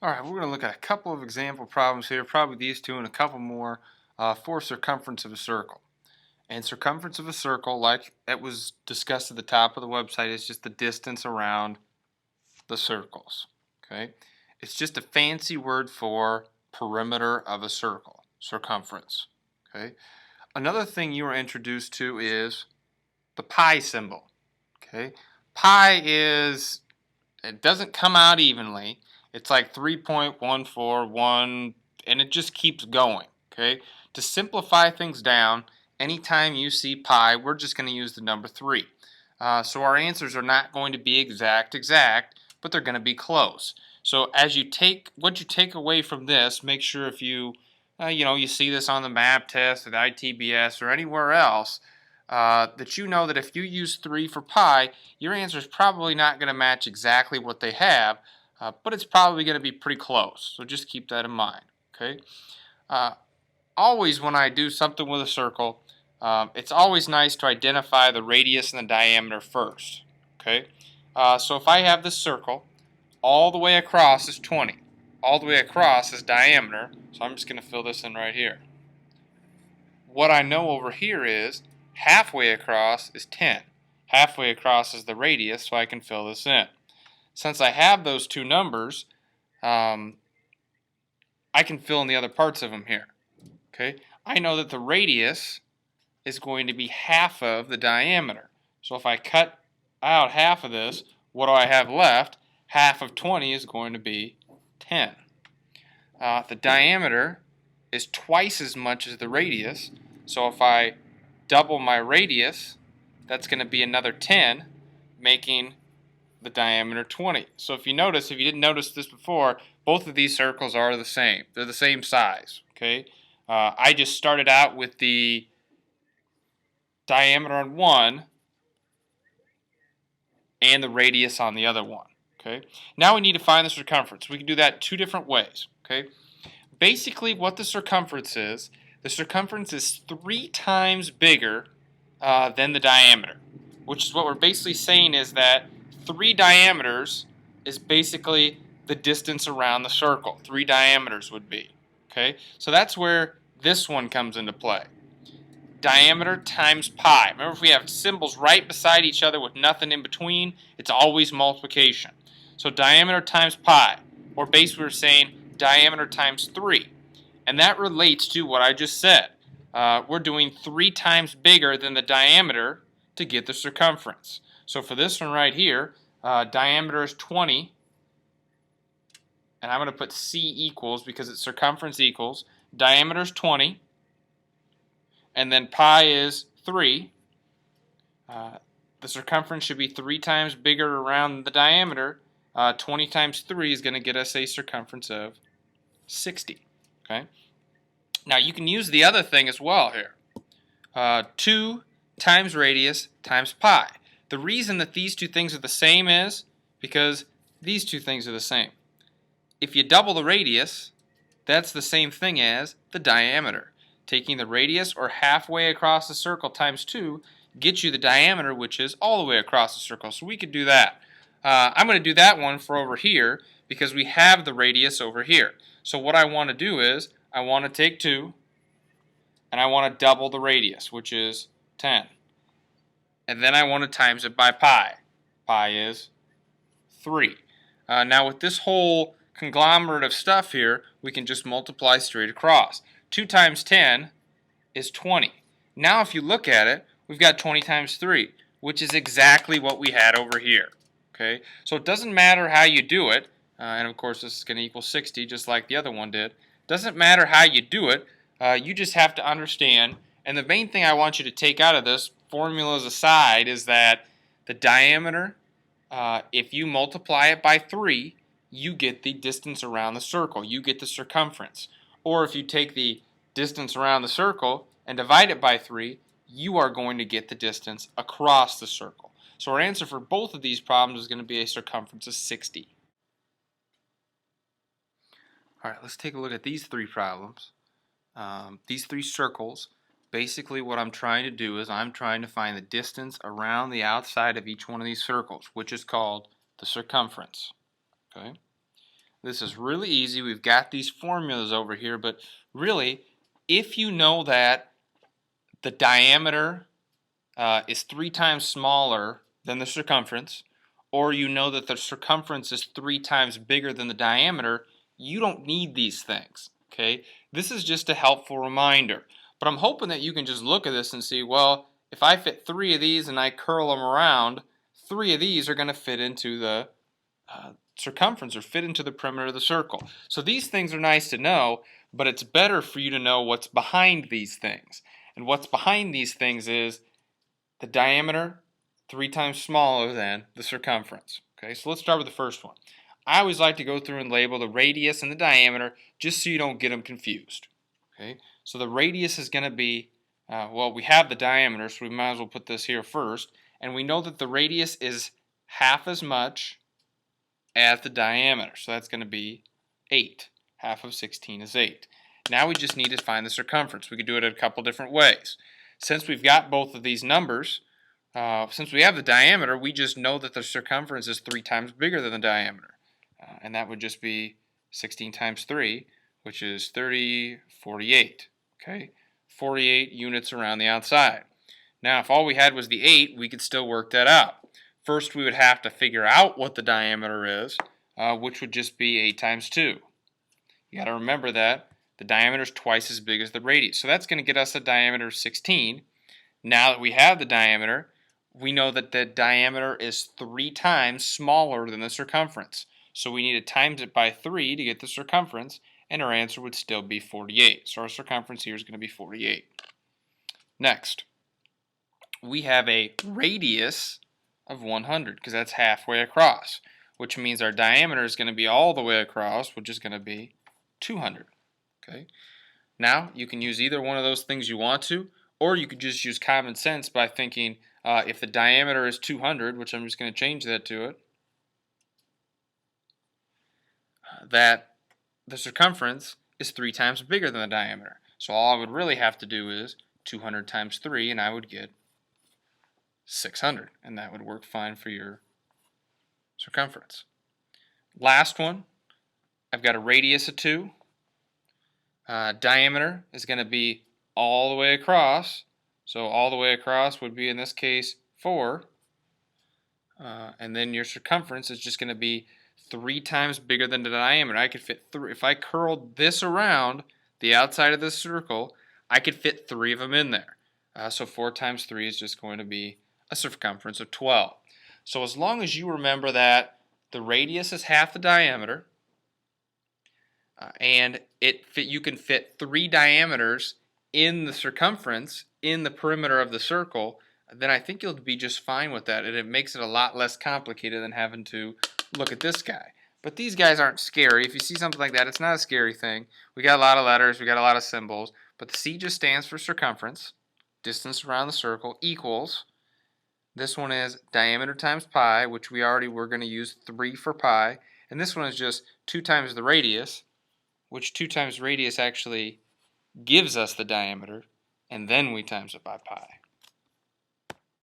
Alright, we're going to look at a couple of example problems here, probably these two and a couple more for circumference of a circle. And circumference of a circle, like it was discussed at the top of the website, is just the distance around the circles. Okay, it's just a fancy word for perimeter of a circle, circumference. Okay, another thing you were introduced to is the pi symbol. Okay, pi is, it doesn't come out evenly. It's like 3.141 and it just keeps going. Okay, to simplify things down, anytime you see pi, we're just going to use the number 3. So our answers are not going to be exact, but they're going to be close. So as you take what you take away from this, make sure if you you see this on the map test at ITBS or anywhere else, that you know that if you use 3 for pi, your answer is probably not going to match exactly what they have, but it's probably going to be pretty close. So just keep that in mind. Okay. Always when I do something with a circle, it's always nice to identify the radius and the diameter first. Okay. So if I have this circle, all the way across is 20. All the way across is diameter, so I'm just going to fill this in right here. What I know over here is halfway across is 10. Halfway across is the radius, so I can fill this in. Since I have those two numbers, I can fill in the other parts of them here. Okay, I know that the radius is going to be half of the diameter. So if I cut out half of this, what do I have left? Half of 20 is going to be 10. The diameter is twice as much as the radius, so if I double my radius, that's going to be another 10, making the diameter 20. So if you didn't notice this before, both of these circles are the same. They're the same size. Okay, I just started out with the diameter on one and the radius on the other one. Okay, now we need to find the circumference. We can do that 2 different ways. Okay, basically what the circumference is 3 times bigger than the diameter, which is what we're basically saying is that 3 diameters is basically the distance around the circle. 3 diameters would be. Okay, so that's where this one comes into play. Diameter times pi. Remember, if we have symbols right beside each other with nothing in between, it's always multiplication. So diameter times pi, or basically we're saying diameter times 3. And that relates to what I just said. We're doing 3 times bigger than the diameter to get the circumference. So for this one right here, diameter is 20. And I'm going to put C equals because it's circumference equals. Diameter is 20. And then pi is 3. The circumference should be 3 times bigger around the diameter. 20 times 3 is going to get us a circumference of 60. Okay. Now you can use the other thing as well here. 2 times radius times pi. The reason that these two things are the same is because these two things are the same. If you double the radius, that's the same thing as the diameter. Taking the radius, or halfway across the circle, times 2 gets you the diameter, which is all the way across the circle. So we could do that. I'm going to do that one for over here because we have the radius over here. So what I want to do is I want to take 2 and I want to double the radius, which is 10. And then I want to times it by pi. Pi is 3. Now with this whole conglomerate of stuff here, we can just multiply straight across. 2 times 10 is 20. Now if you look at it, we've got 20 times 3, which is exactly what we had over here. Okay, so it doesn't matter how you do it, and of course this is going to equal 60 just like the other one did. Doesn't matter how you do it, you just have to understand, and the main thing I want you to take out of this, formulas aside, is that the diameter, if you multiply it by 3, you get the distance around the circle. You get the circumference. Or if you take the distance around the circle and divide it by 3, you are going to get the distance across the circle. So our answer for both of these problems is going to be a circumference of 60. All right, let's take a look at these 3 problems. These 3 circles, basically what I'm trying to do is I'm trying to find the distance around the outside of each one of these circles, which is called the circumference. Okay. This is really easy. We've got these formulas over here, but really, if you know that the diameter is 3 times smaller than the circumference, or you know that the circumference is 3 times bigger than the diameter, you don't need these things. Okay? This is just a helpful reminder. But I'm hoping that you can just look at this and see, well, if I fit 3 of these and I curl them around, 3 of these are going to fit into the circumference or fit into the perimeter of the circle. So these things are nice to know, but it's better for you to know what's behind these things. And what's behind these things is the diameter 3 times smaller than the circumference. Okay, so let's start with the first one. I always like to go through and label the radius and the diameter just so you don't get them confused. Okay, so the radius is going to be, well, we have the diameter, so we might as well put this here first. And we know that the radius is half as much as the diameter. So that's going to be 8. Half of 16 is 8. Now we just need to find the circumference. We could do it a couple different ways. Since we've got both of these numbers, since we have the diameter, we just know that the circumference is 3 times bigger than the diameter. And that would just be 16 times 3, which is 48. Okay, 48 units around the outside. Now, if all we had was the 8, we could still work that out. First, we would have to figure out what the diameter is, which would just be 8 times 2. You got to remember that the diameter is twice as big as the radius. So that's going to get us a diameter of 16. Now that we have the diameter, we know that the diameter is 3 times smaller than the circumference. So we need to times it by 3 to get the circumference, and our answer would still be 48. So our circumference here is going to be 48. Next, we have a radius of 100, because that's halfway across, which means our diameter is going to be all the way across, which is going to be 200. Okay. Now, you can use either one of those things you want to, or you could just use common sense by thinking if the diameter is 200, which I'm just going to change that to it, that the circumference is 3 times bigger than the diameter. So all I would really have to do is 200 times 3, and I would get 600, and that would work fine for your circumference. Last one, I've got a radius of 2. Diameter is going to be all the way across, so all the way across would be, in this case, 4. And then your circumference is just going to be 3 times bigger than the diameter. I could fit 3. If I curled this around the outside of this circle, I could fit 3 of them in there. So 4 times 3 is just going to be a circumference of 12. So as long as you remember that the radius is half the diameter, and you can fit 3 diameters in the circumference in the perimeter of the circle, then I think you'll be just fine with that, and it makes it a lot less complicated than having to look at this guy. But these guys aren't scary. If you see something like that, it's not a scary thing. We got a lot of letters, we got a lot of symbols, but the C just stands for circumference, distance around the circle, equals, this one is diameter times pi, which we're going to use 3 for pi, and this one is just 2 times the radius, which 2 times radius actually gives us the diameter, and then we times it by pi.